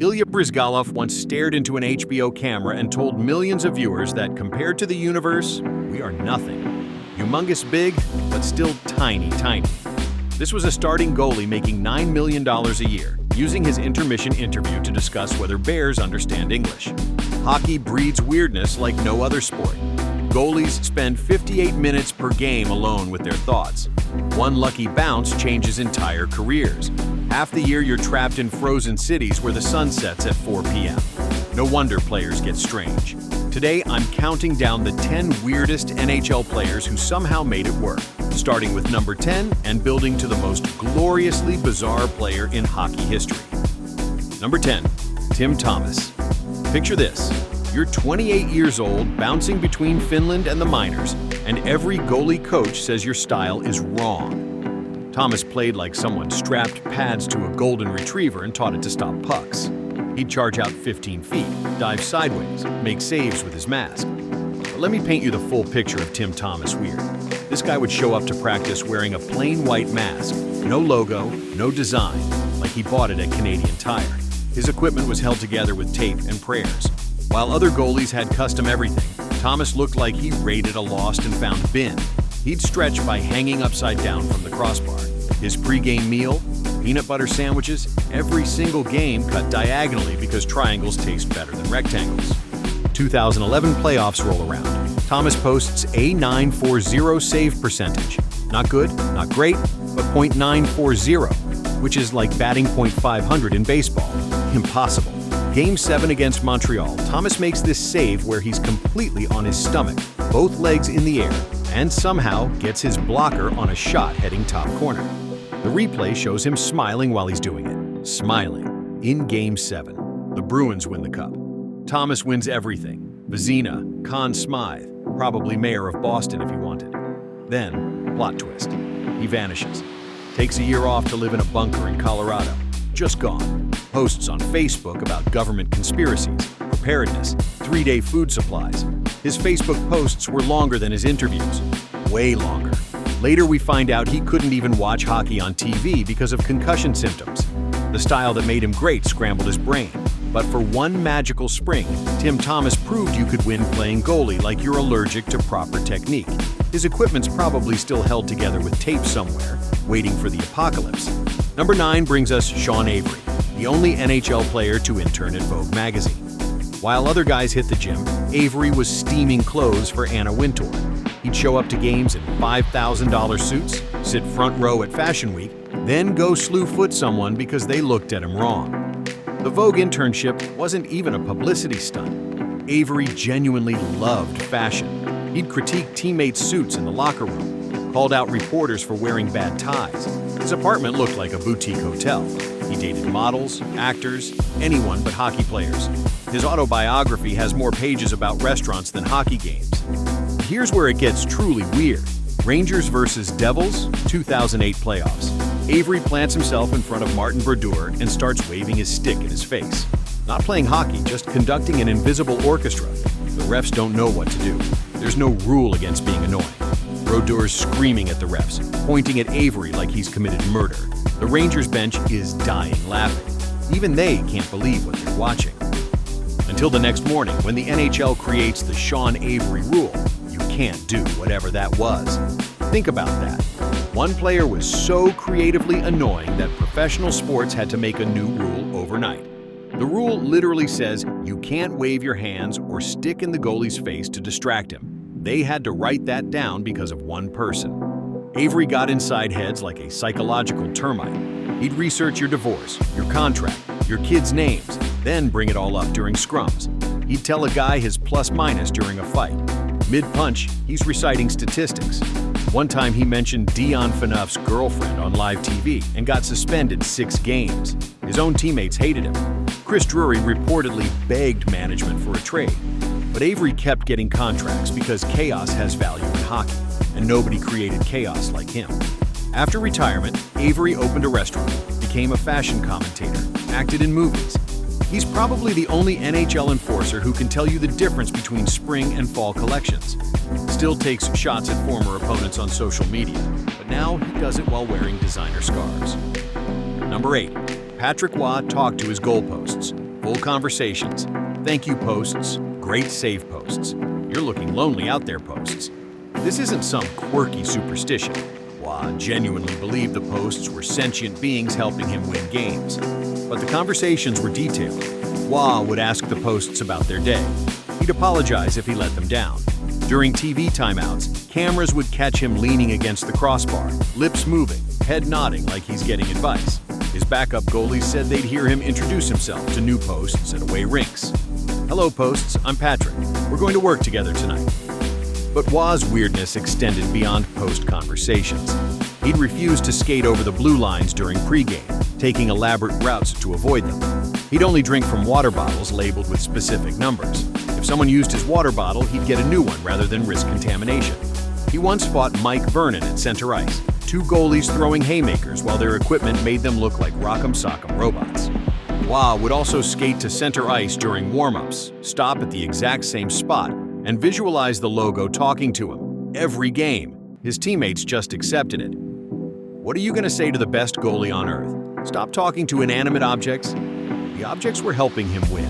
Ilya Bryzgalov once stared into an HBO camera and told millions of viewers that compared to the universe, we are nothing. Humongous big, but still tiny. This was a starting goalie making $9 million a year, using his intermission interview to discuss whether Bears understand English. Hockey breeds weirdness like no other sport. Goalies spend 58 minutes per game alone with their thoughts. One lucky bounce changes entire careers. Half the year you're trapped in frozen cities where the sun sets at 4 p.m. No wonder players get strange. Today, I'm counting down the 10 weirdest NHL players who somehow made it work, starting with number 10 and building to the most gloriously bizarre player in hockey history. Number 10, Tim Thomas. Picture this. You're 28 years old, bouncing between Finland and the minors, and every goalie coach says your style is wrong. Thomas played like someone strapped pads to a golden retriever and taught it to stop pucks. He'd charge out 15 feet, dive sideways, make saves with his mask. But let me paint you the full picture of Tim Thomas weird. This guy would show up to practice wearing a plain white mask, no logo, no design, like he bought it at Canadian Tire. His equipment was held together with tape and prayers. While other goalies had custom everything, Thomas looked like he raided a lost and found bin. He'd stretch by hanging upside down from the crossbar. His pre-game meal, peanut butter sandwiches, every single game cut diagonally because triangles taste better than rectangles. 2011 playoffs roll around. Thomas posts a .940 save percentage. Not good, not great, but .940, which is like batting .500 in baseball. Impossible. Game 7 against Montreal, Thomas makes this save where he's completely on his stomach, both legs in the air, and somehow gets his blocker on a shot heading top corner. The replay shows him smiling while he's doing it. Smiling. In Game 7. The Bruins win the cup. Thomas wins everything. Vezina, Conn Smythe, probably mayor of Boston if he wanted. Then, plot twist. He vanishes. Takes a year off to live in a bunker in Colorado. Just gone. Posts on Facebook about government conspiracies, preparedness, 3-day food supplies. His Facebook posts were longer than his interviews. Way longer. Later we find out he couldn't even watch hockey on TV because of concussion symptoms. The style that made him great scrambled his brain. But for one magical spring, Tim Thomas proved you could win playing goalie like you're allergic to proper technique. His equipment's probably still held together with tape somewhere, waiting for the apocalypse. Number 9 brings us Sean Avery, the only NHL player to intern at Vogue magazine. While other guys hit the gym, Avery was steaming clothes for Anna Wintour. He'd show up to games in $5,000 suits, sit front row at Fashion Week, then go slew foot someone because they looked at him wrong. The Vogue internship wasn't even a publicity stunt. Avery genuinely loved fashion. He'd critique teammates' suits in the locker room, called out reporters for wearing bad ties. His apartment looked like a boutique hotel. He dated models, actors, anyone but hockey players. His autobiography has more pages about restaurants than hockey games. Here's where it gets truly weird. Rangers versus Devils, 2008 playoffs. Avery plants himself in front of Martin Brodeur and starts waving his stick in his face. Not playing hockey, just conducting an invisible orchestra. The refs don't know what to do. There's no rule against being annoying. Brodeur's screaming at the refs, pointing at Avery like he's committed murder. The Rangers bench is dying laughing. Even they can't believe what they're watching. Until the next morning, when the NHL creates the Sean Avery rule, you can't do whatever that was. Think about that. One player was so creatively annoying that professional sports had to make a new rule overnight. The rule literally says you can't wave your hands or stick in the goalie's face to distract him. They had to write that down because of one person. Avery got inside heads like a psychological termite. He'd research your divorce, your contract, your kids' names, then bring it all up during scrums. He'd tell a guy his plus-minus during a fight. Mid-punch, he's reciting statistics. One time he mentioned Dion Phaneuf's girlfriend on live TV and got suspended 6 games. His own teammates hated him. Chris Drury reportedly begged management for a trade. But Avery kept getting contracts because chaos has value in hockey, and nobody created chaos like him. After retirement, Avery opened a restaurant, became a fashion commentator, acted in movies. He's probably the only NHL enforcer who can tell you the difference between spring and fall collections. Still takes shots at former opponents on social media, but now he does it while wearing designer scarves. Number 8. Patrick Waugh talked to his goalposts. full conversations, thank you posts, great save posts. You're looking lonely out there posts. This isn't some quirky superstition. Wah genuinely believed the posts were sentient beings helping him win games. But the conversations were detailed. Wah would ask the posts about their day. He'd apologize if he let them down. During TV timeouts, cameras would catch him leaning against the crossbar, lips moving, head nodding like he's getting advice. His backup goalies said they'd hear him introduce himself to new posts at away rinks. Hello posts, I'm Patrick. We're going to work together tonight. But Wah's weirdness extended beyond post conversations. He'd refuse to skate over the blue lines during pregame, taking elaborate routes to avoid them. He'd only drink from water bottles labeled with specific numbers. If someone used his water bottle, he'd get a new one rather than risk contamination. He once fought Mike Vernon at center ice, two goalies throwing haymakers while their equipment made them look like Rock'em Sock'em robots. Wah would also skate to center ice during warm-ups, stop at the exact same spot, and visualize the logo talking to him. Every game, his teammates just accepted it. What are you going to say to the best goalie on earth? Stop talking to inanimate objects? The objects were helping him win.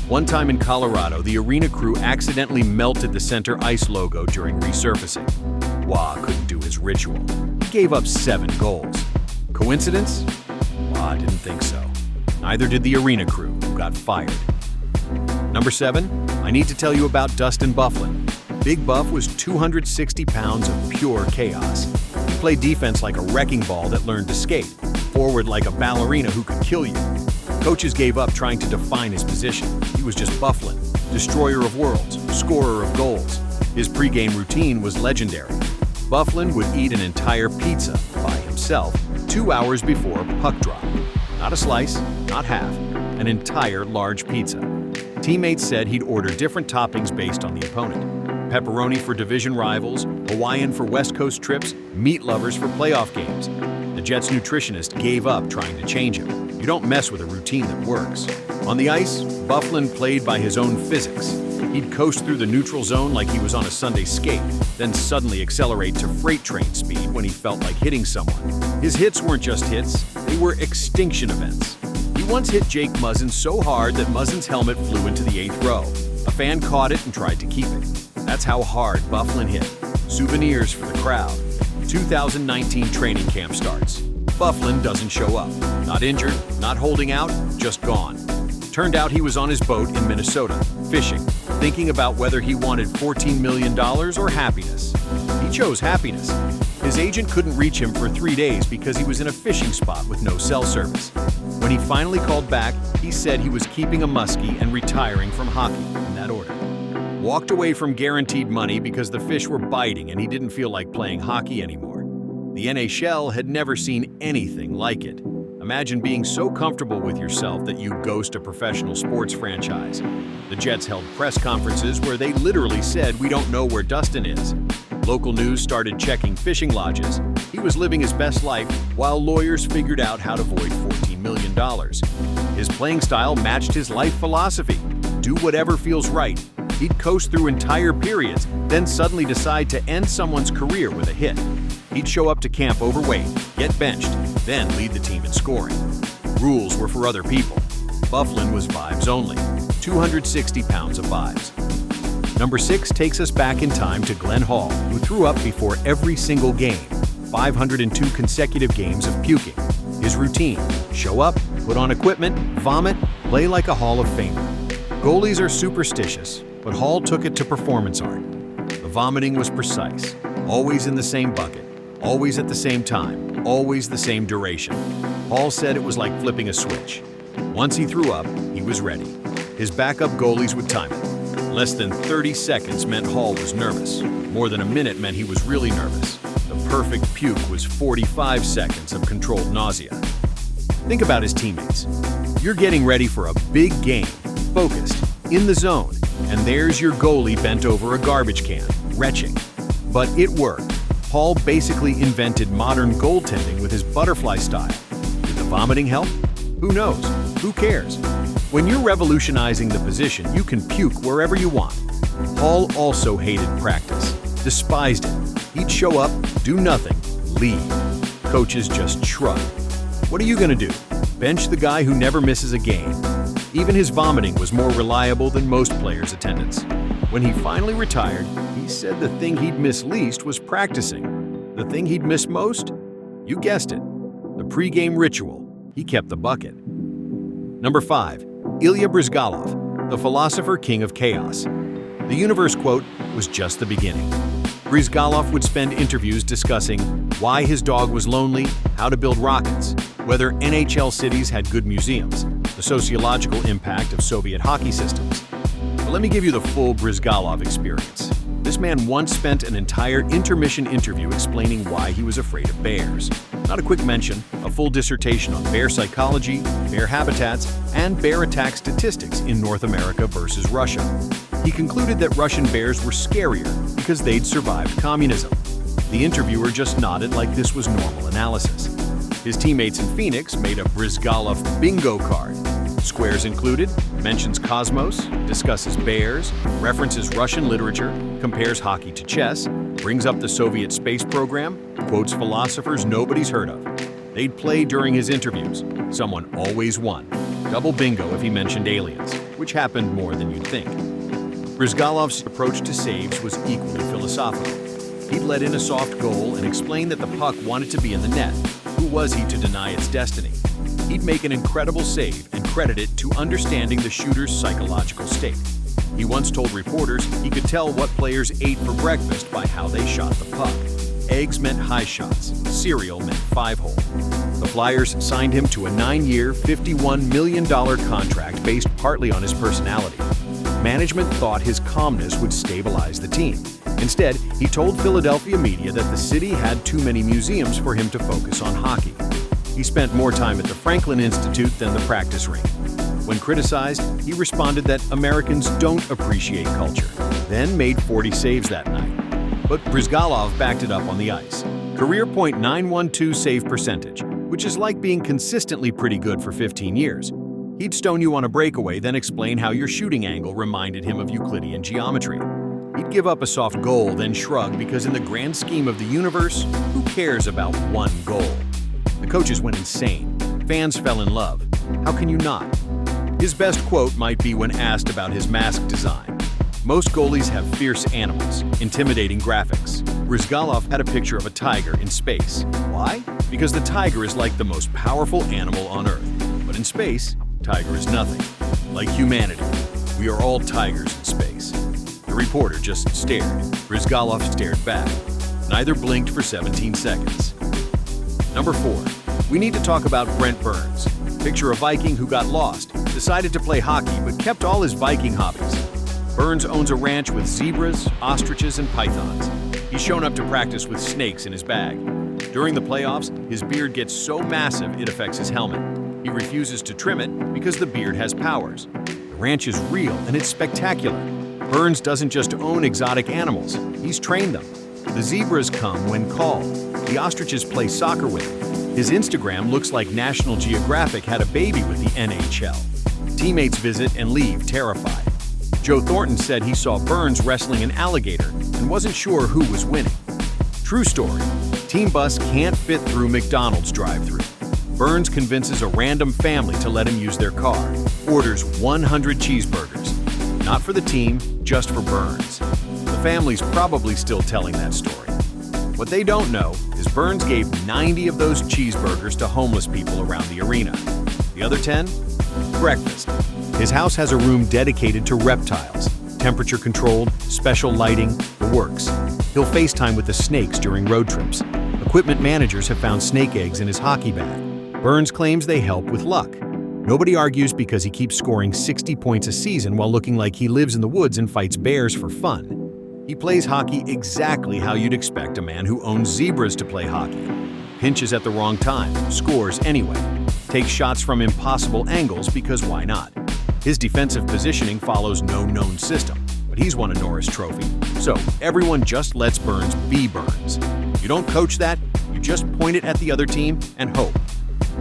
One time in Colorado, the arena crew accidentally melted the center ice logo during resurfacing. Wah couldn't do his ritual. He gave up 7 goals. Coincidence? Wah didn't think so. Neither did the arena crew, who got fired. Number 7, I need to tell you about Dustin Byfuglien. Big Buff was 260 pounds of pure chaos. He played defense like a wrecking ball that learned to skate, forward like a ballerina who could kill you. Coaches gave up trying to define his position. He was just Byfuglien, destroyer of worlds, scorer of goals. His pregame routine was legendary. Byfuglien would eat an entire pizza by himself 2 hours before puck drop. Not a slice, not half, an entire large pizza. Teammates said he'd order different toppings based on the opponent. Pepperoni for division rivals, Hawaiian for West Coast trips, meat lovers for playoff games. The Jets nutritionist gave up trying to change him. You don't mess with a routine that works. On the ice, Byfuglien played by his own physics. He'd coast through the neutral zone like he was on a Sunday skate, then suddenly accelerate to freight train speed when he felt like hitting someone. His hits weren't just hits, they were extinction events. He once hit Jake Muzzin so hard that Muzzin's helmet flew into the 8th row. A fan caught it and tried to keep it. That's how hard Byfuglien hit. Souvenirs for the crowd. 2019 training camp starts. Byfuglien doesn't show up. Not injured, not holding out, just gone. Turned out he was on his boat in Minnesota, fishing, thinking about whether he wanted $14 million or happiness. He chose happiness. His agent couldn't reach him for 3 days because he was in a fishing spot with no cell service. When he finally called back, he said he was keeping a muskie and retiring from hockey, in that order. Walked away from guaranteed money because the fish were biting and he didn't feel like playing hockey anymore. The NHL had never seen anything like it. Imagine being so comfortable with yourself that you ghost a professional sports franchise. The Jets held press conferences where they literally said, "We don't know where Dustin is." Local news started checking fishing lodges. He was living his best life while lawyers figured out how to void $14 million. His playing style matched his life philosophy. Do whatever feels right. He'd coast through entire periods, then suddenly decide to end someone's career with a hit. He'd show up to camp overweight, get benched, then lead the team in scoring. Rules were for other people. Byfuglien was vibes only. 260 pounds of vibes. Number 6 takes us back in time to Glenn Hall, who threw up before every single game. 502 consecutive games of puking. His routine: show up, put on equipment, vomit, play like a Hall of Famer. Goalies are superstitious, but Hall took it to performance art. The vomiting was precise, always in the same bucket, always at the same time, always the same duration. Hall said it was like flipping a switch. Once he threw up, he was ready. His backup goalies would time it. Less than 30 seconds meant Hall was nervous. More than a minute meant he was really nervous. The perfect puke was 45 seconds of controlled nausea. Think about his teammates. You're getting ready for a big game, focused, in the zone, and there's your goalie bent over a garbage can, retching. But it worked. Hall basically invented modern goaltending with his butterfly style. Did the vomiting help? Who knows? Who cares? When you're revolutionizing the position, you can puke wherever you want. Hall also hated practice, despised it. He'd show up, do nothing, leave. Coaches just shrugged. What are you going to do? Bench the guy who never misses a game? Even his vomiting was more reliable than most players' attendance. When he finally retired, he said the thing he'd miss least was practicing. The thing he'd miss most? You guessed it, the pregame ritual. He kept the bucket. Number 5. Ilya Bryzgalov, the philosopher king of chaos. The universe quote was just the beginning. Bryzgalov would spend interviews discussing why his dog was lonely, how to build rockets, whether NHL cities had good museums, the sociological impact of Soviet hockey systems. But let me give you the full Bryzgalov experience. This man once spent an entire intermission interview explaining why he was afraid of bears. Not a quick mention, a full dissertation on bear psychology, bear habitats, and bear attack statistics in North America versus Russia. He concluded that Russian bears were scarier because they'd survived communism. The interviewer just nodded like this was normal analysis. His teammates in Phoenix made a Bryzgalov bingo card. Squares included, mentions Cosmos, discusses bears, references Russian literature, compares hockey to chess, brings up the Soviet space program, quotes philosophers nobody's heard of. They'd play during his interviews. Someone always won. Double bingo if he mentioned aliens, which happened more than you'd think. Bryzgalov's approach to saves was equally philosophical. He'd let in a soft goal and explain that the puck wanted to be in the net. Who was he to deny its destiny? He'd make an incredible save and credit it to understanding the shooter's psychological state. He once told reporters he could tell what players ate for breakfast by how they shot the puck. Eggs meant high shots, cereal meant 5-hole. The Flyers signed him to a 9-year, $51 million contract based partly on his personality. Management thought his calmness would stabilize the team. Instead, he told Philadelphia media that the city had too many museums for him to focus on hockey. He spent more time at the Franklin Institute than the practice rink. When criticized, he responded that Americans don't appreciate culture, then made 40 saves that night. But Bryzgalov backed it up on the ice. Career .912 save percentage, which is like being consistently pretty good for 15 years. He'd stone you on a breakaway, then explain how your shooting angle reminded him of Euclidean geometry. He'd give up a soft goal, then shrug because in the grand scheme of the universe, who cares about one goal? The coaches went insane. Fans fell in love. How can you not? His best quote might be when asked about his mask design. Most goalies have fierce animals, intimidating graphics. Bryzgalov had a picture of a tiger in space. Why? Because the tiger is like the most powerful animal on Earth. But in space, tiger is nothing. Like humanity, we are all tigers in space. The reporter just stared. Bryzgalov stared back. Neither blinked for 17 seconds. Number 4. We need to talk about Brent Burns. Picture a Viking who got lost, decided to play hockey, but kept all his Viking hobbies. Burns owns a ranch with zebras, ostriches, and pythons. He's shown up to practice with snakes in his bag. During the playoffs, his beard gets so massive it affects his helmet. He refuses to trim it because the beard has powers. The ranch is real and it's spectacular. Burns doesn't just own exotic animals, he's trained them. The zebras come when called. The ostriches play soccer with him. His Instagram looks like National Geographic had a baby with the NHL. Teammates visit and leave terrified. Joe Thornton said he saw Burns wrestling an alligator and wasn't sure who was winning. True story. Team bus can't fit through McDonald's drive-thru. Burns convinces a random family to let him use their car. Orders 100 cheeseburgers. Not for the team, just for Burns. The family's probably still telling that story. What they don't know is Burns gave 90 of those cheeseburgers to homeless people around the arena. The other 10? Breakfast. His house has a room dedicated to reptiles, temperature-controlled, special lighting, the works. He'll FaceTime with the snakes during road trips. Equipment managers have found snake eggs in his hockey bag. Burns claims they help with luck. Nobody argues because he keeps scoring 60 points a season while looking like he lives in the woods and fights bears for fun. He plays hockey exactly how you'd expect a man who owns zebras to play hockey. Pinches at the wrong time, scores anyway. Takes shots from impossible angles because why not? His defensive positioning follows no known system, but he's won a Norris Trophy. So everyone just lets Burns be Burns. You don't coach that, you just point it at the other team and hope.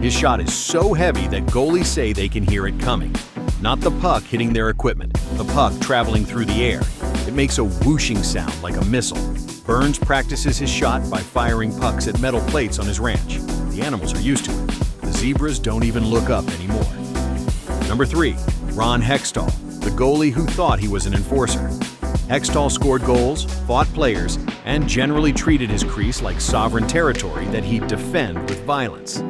His shot is so heavy that goalies say they can hear it coming. Not the puck hitting their equipment, the puck traveling through the air. It makes a whooshing sound like a missile. Burns practices his shot by firing pucks at metal plates on his ranch. The animals are used to it. The zebras don't even look up anymore. Number 3. Ron Hextall, the goalie who thought he was an enforcer. Hextall scored goals, fought players, and generally treated his crease like sovereign territory that he'd defend with violence.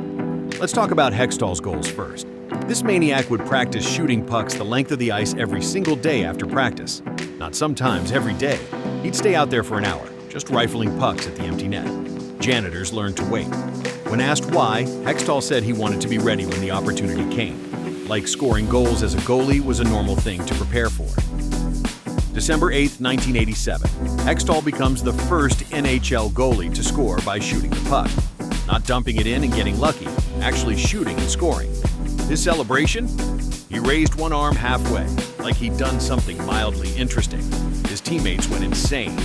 Let's talk about Hextall's goals first. This maniac would practice shooting pucks the length of the ice every single day after practice. Not sometimes, every day. He'd stay out there for an hour, just rifling pucks at the empty net. Janitors learned to wait. When asked why, Hextall said he wanted to be ready when the opportunity came. Like scoring goals as a goalie was a normal thing to prepare for. December 8, 1987, Hextall becomes the first NHL goalie to score by shooting the puck. Not dumping it in and getting lucky, actually shooting and scoring. His celebration? He raised one arm halfway, like he'd done something mildly interesting. His teammates went insane.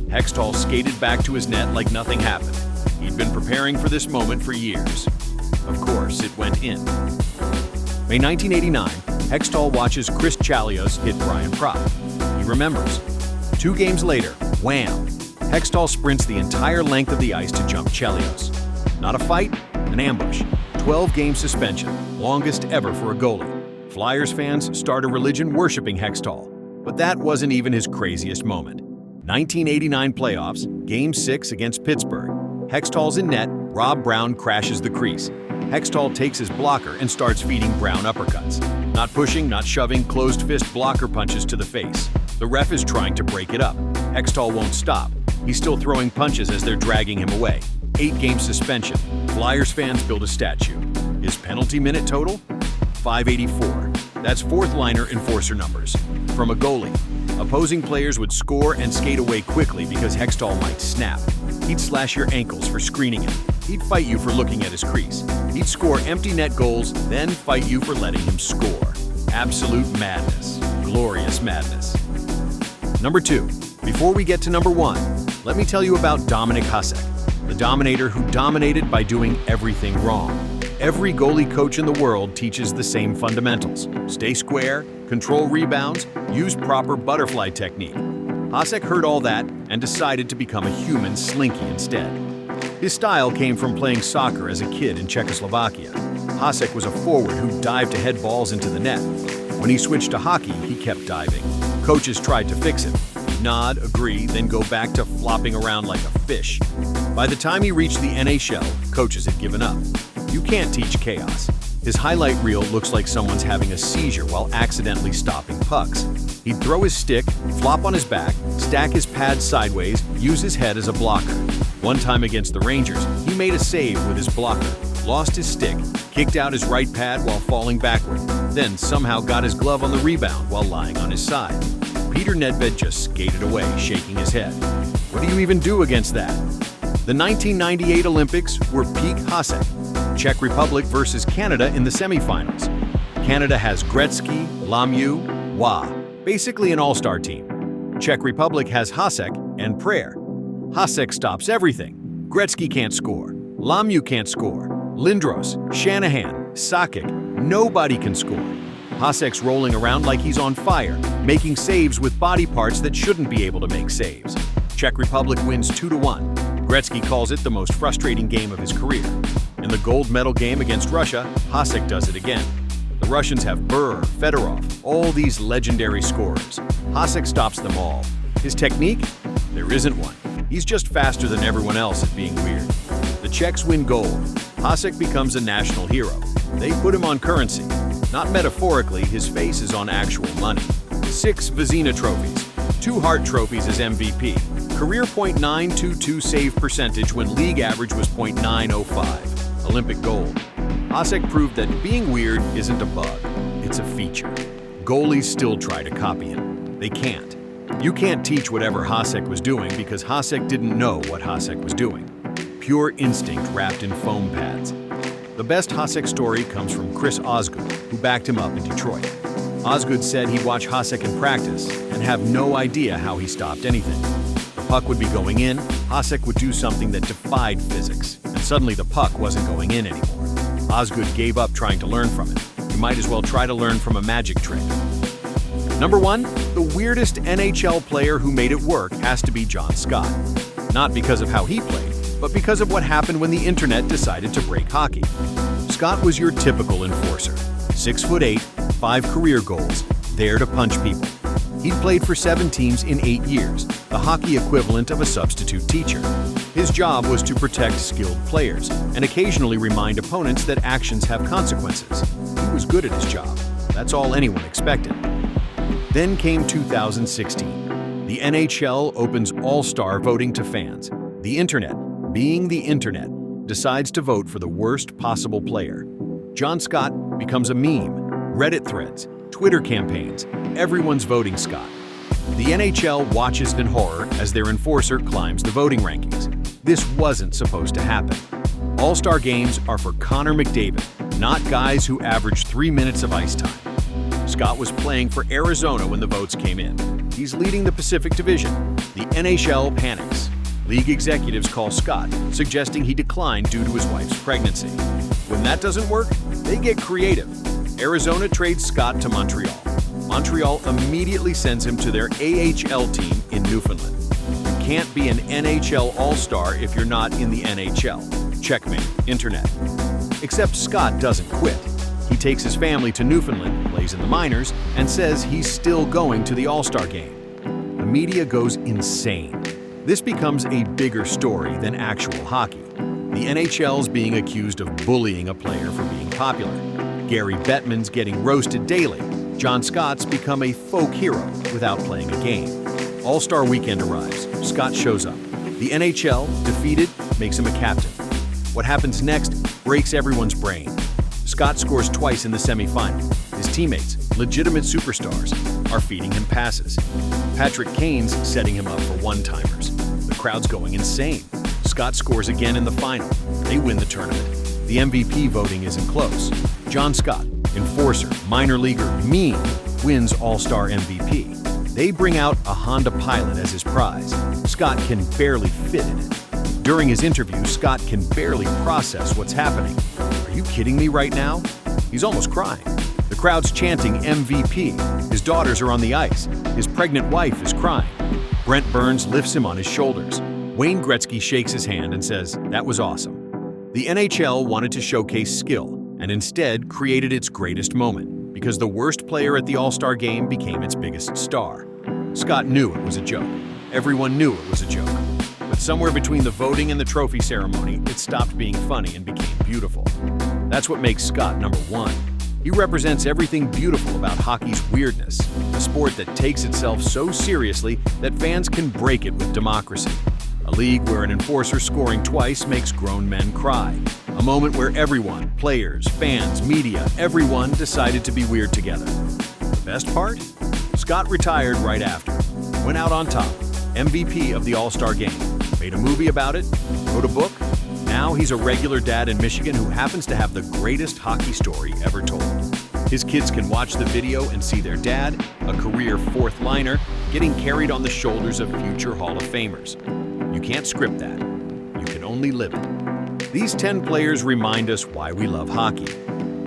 Hextall skated back to his net like nothing happened. He'd been preparing for this moment for years. Of course, it went in. May 1989, Hextall watches Chris Chalios hit Brian Propp. He remembers. 2 games later, wham! Hextall sprints the entire length of the ice to jump Chelios. Not a fight, an ambush. 12-game suspension, longest ever for a goalie. Flyers fans start a religion worshiping Hextall. But that wasn't even his craziest moment. 1989 playoffs, Game 6 against Pittsburgh. Hextall's in net, Rob Brown crashes the crease. Hextall takes his blocker and starts feeding Brown uppercuts. Not pushing, not shoving, closed-fist blocker punches to the face. The ref is trying to break it up. Hextall won't stop. He's still throwing punches as they're dragging him away. 8-game suspension. Flyers fans build a statue. His penalty minute total? 584. That's fourth-liner enforcer numbers. From a goalie, opposing players would score and skate away quickly because Hextall might snap. He'd slash your ankles for screening him. He'd fight you for looking at his crease. He'd score empty net goals, then fight you for letting him score. Absolute madness. Glorious madness. Number 2. Before we get to number 1, let me tell you about Dominik Hasek, the dominator who dominated by doing everything wrong. Every goalie coach in the world teaches the same fundamentals. Stay square, control rebounds, use proper butterfly technique. Hasek heard all that and decided to become a human slinky instead. His style came from playing soccer as a kid in Czechoslovakia. Hasek was a forward who dived to head balls into the net. When he switched to hockey, he kept diving. Coaches tried to fix him. Nod, agree, then go back to flopping around like a fish. By the time he reached the NHL, coaches had given up. You can't teach chaos. His highlight reel looks like someone's having a seizure while accidentally stopping pucks. He'd throw his stick, flop on his back, stack his pads sideways, use his head as a blocker. One time against the Rangers, he made a save with his blocker, lost his stick, kicked out his right pad while falling backward, then somehow got his glove on the rebound while lying on his side. Peter Nedved just skated away, shaking his head. What do you even do against that? The 1998 Olympics were peak Hasek. Czech Republic versus Canada in the semifinals. Canada has Gretzky, Lemieux, Waugh, basically an all-star team. Czech Republic has Hasek and Prayer. Hasek stops everything. Gretzky can't score. Lemieux can't score. Lindros, Shanahan, Sakic, nobody can score. Hasek's rolling around like he's on fire, making saves with body parts that shouldn't be able to make saves. Czech Republic wins 2-1. Gretzky calls it the most frustrating game of his career. In the gold medal game against Russia, Hasek does it again. The Russians have Burr, Fedorov, all these legendary scorers. Hasek stops them all. His technique? There isn't one. He's just faster than everyone else at being weird. The Czechs win gold. Hasek becomes a national hero. They put him on currency. Not metaphorically, his face is on actual money. 6 Vezina trophies, 2 Hart trophies as MVP, career .922 save percentage when league average was .905. Olympic gold. Hasek proved that being weird isn't a bug, it's a feature. Goalies still try to copy him. They can't. You can't teach whatever Hasek was doing because Hasek didn't know what Hasek was doing. Pure instinct wrapped in foam pads. The best Hasek story comes from Chris Osgood, who backed him up in Detroit. Osgood said he'd watch Hasek in practice and have no idea how he stopped anything. The puck would be going in, Hasek would do something that defied physics, and suddenly the puck wasn't going in anymore. Osgood gave up trying to learn from it. You might as well try to learn from a magic trick. Number 1, the weirdest NHL player who made it work has to be John Scott. Not because of how he played, but because of what happened when the internet decided to break hockey. Scott was your typical enforcer. 6'8", 5 career goals, there to punch people. He'd played for 7 teams in 8 years, the hockey equivalent of a substitute teacher. His job was to protect skilled players and occasionally remind opponents that actions have consequences. He was good at his job. That's all anyone expected. Then came 2016. The NHL opens all-star voting to fans. The internet, being the internet, decides to vote for the worst possible player. John Scott becomes a meme. Reddit threads, Twitter campaigns, everyone's voting Scott. The NHL watches in horror as their enforcer climbs the voting rankings. This wasn't supposed to happen. All-star games are for Connor McDavid, not guys who average 3 minutes of ice time. Scott was playing for Arizona when the votes came in. He's leading the Pacific Division. The NHL panics. League executives call Scott, suggesting he declined due to his wife's pregnancy. When that doesn't work, they get creative. Arizona trades Scott to Montreal. Montreal immediately sends him to their AHL team in Newfoundland. You can't be an NHL All-Star if you're not in the NHL. Checkmate, internet. Except Scott doesn't quit. He takes his family to Newfoundland, plays in the minors, and says he's still going to the All-Star game. The media goes insane. This becomes a bigger story than actual hockey. The NHL's being accused of bullying a player for being popular. Gary Bettman's getting roasted daily. John Scott's become a folk hero without playing a game. All-Star Weekend arrives. Scott shows up. The NHL, defeated, makes him a captain. What happens next breaks everyone's brain. Scott scores twice in the semifinal. His teammates, legitimate superstars, are feeding him passes. Patrick Kane's setting him up for one-timers. The crowd's going insane. Scott scores again in the final. They win the tournament. The MVP voting isn't close. John Scott, enforcer, minor leaguer, meme, wins All-Star MVP. They bring out a Honda Pilot as his prize. Scott can barely fit in it. During his interview, Scott can barely process what's happening. Are you kidding me right now? He's almost crying. The crowd's chanting MVP. His daughters are on the ice. His pregnant wife is crying. Brent Burns lifts him on his shoulders. Wayne Gretzky shakes his hand and says, "That was awesome." The NHL wanted to showcase skill and instead created its greatest moment because the worst player at the All-Star game became its biggest star. Scott knew it was a joke. Everyone knew it was a joke. But somewhere between the voting and the trophy ceremony, it stopped being funny and became beautiful. That's what makes Scott number one. He represents everything beautiful about hockey's weirdness, a sport that takes itself so seriously that fans can break it with democracy. A league where an enforcer scoring twice makes grown men cry. A moment where everyone, players, fans, media, everyone decided to be weird together. The best part? Scott retired right after. Went out on top. MVP of the All-Star Game. Made a movie about it. Wrote a book. Now he's a regular dad in Michigan who happens to have the greatest hockey story ever told. His kids can watch the video and see their dad, a career fourth liner, getting carried on the shoulders of future Hall of Famers. You can't script that. You can only live it. These 10 players remind us why we love hockey.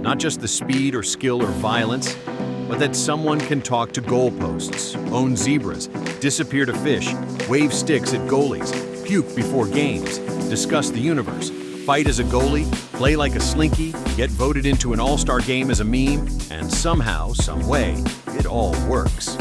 Not just the speed or skill or violence, but that someone can talk to goalposts, own zebras, disappear to fish, wave sticks at goalies, puke before games, discuss the universe, fight as a goalie, play like a slinky, get voted into an all-star game as a meme, and somehow, some way, it all works.